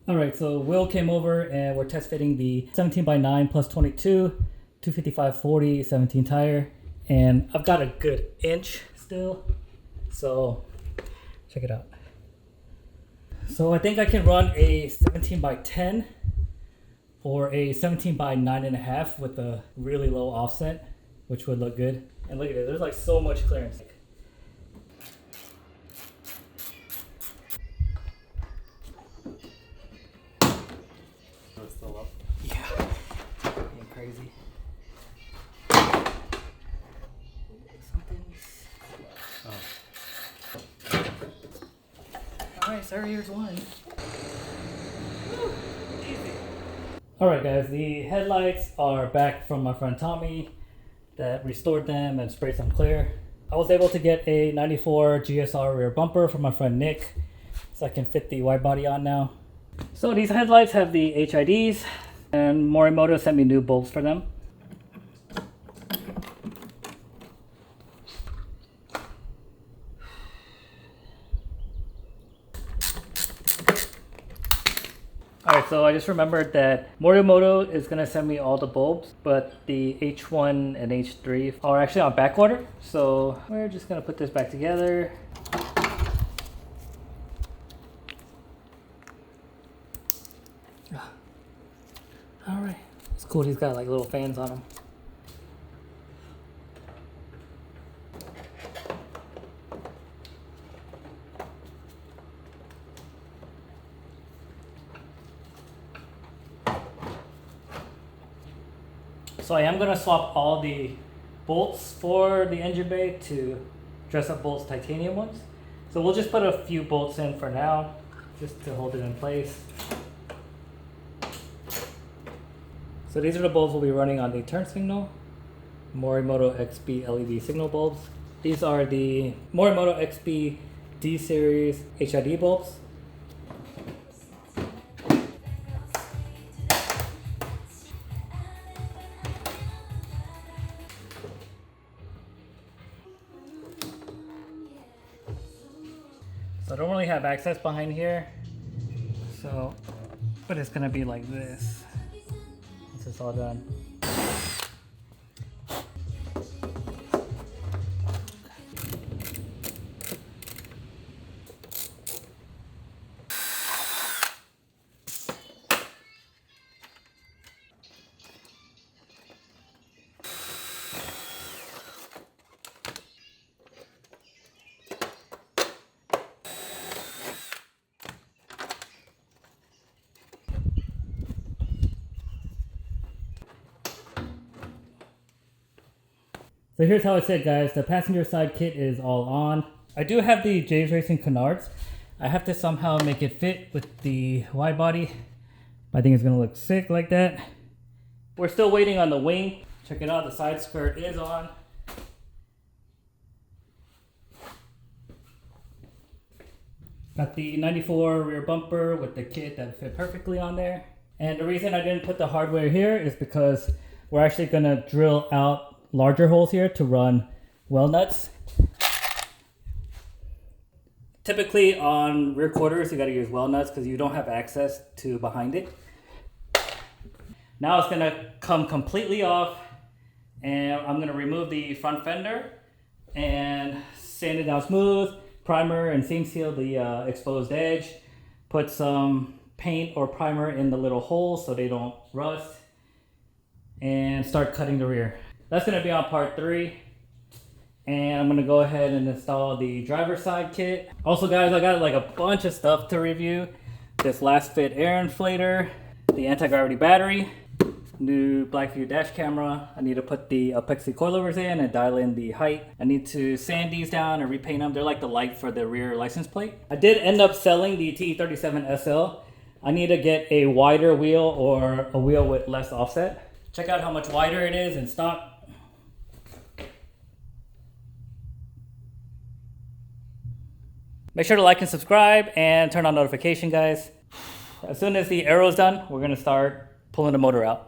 Alright, so Will came over and we're test fitting the 17x9 plus 22 255/40 17 tire, and I've got a good inch still, so check it out. So I think I can run a 17x10 or a 17x9.5 with a really low offset, which would look good. And look at it, there's like so much clearance. It's still up. Yeah, getting crazy. Alright, sorry, here's one. Alright guys, the headlights are back from my friend Tommy that restored them and sprayed some clear. I was able to get a 94 GSR rear bumper from my friend Nick, so I can fit the wide body on now. So these headlights have the HIDs, and Morimoto sent me new bulbs for them. Alright, so I just remembered that Morimoto is going to send me all the bulbs, but the H1 and H3 are actually on back order. So we're just going to put this back together. Alright, it's cool. He's got like little fans on him. So I am going to swap all the bolts for the engine bay to dress up bolts titanium ones. So we'll just put a few bolts in for now, just to hold it in place. So these are the bulbs we'll be running on the turn signal. Morimoto XB LED signal bulbs. These are the Morimoto XB D series HID bulbs. So I don't really have access behind here, but it's gonna be like this once it's all done. So here's how it's set, guys. The passenger side kit is all on. I do have the Jays Racing canards. I have to somehow make it fit with the wide body. I think it's gonna look sick like that. We're still waiting on the wing. Check it out, the side skirt is on. Got the 94 rear bumper with the kit that fit perfectly on there. And the reason I didn't put the hardware here is because we're actually gonna drill out larger holes here to run well nuts. Typically on rear quarters you got to use well nuts because you don't have access to behind it. Now it's going to come completely off, and I'm going to remove the front fender and sand it down smooth, primer and seam seal the exposed edge, put some paint or primer in the little holes so they don't rust, and start cutting the rear. That's going to be on part 3. And I'm going to go ahead and install the driver's side kit. Also guys, I got like a bunch of stuff to review. This last fit air inflator, the anti-gravity battery, new BlackVue dash camera. I need to put the epoxy coilovers in and dial in the height. I need to sand these down and repaint them. They're like the light for the rear license plate. I did end up selling the TE37 SL. I need to get a wider wheel or a wheel with less offset. Check out how much wider it is in stock. Make sure to like and subscribe and turn on notification, guys. As soon as the aero's done, we're gonna start pulling the motor out.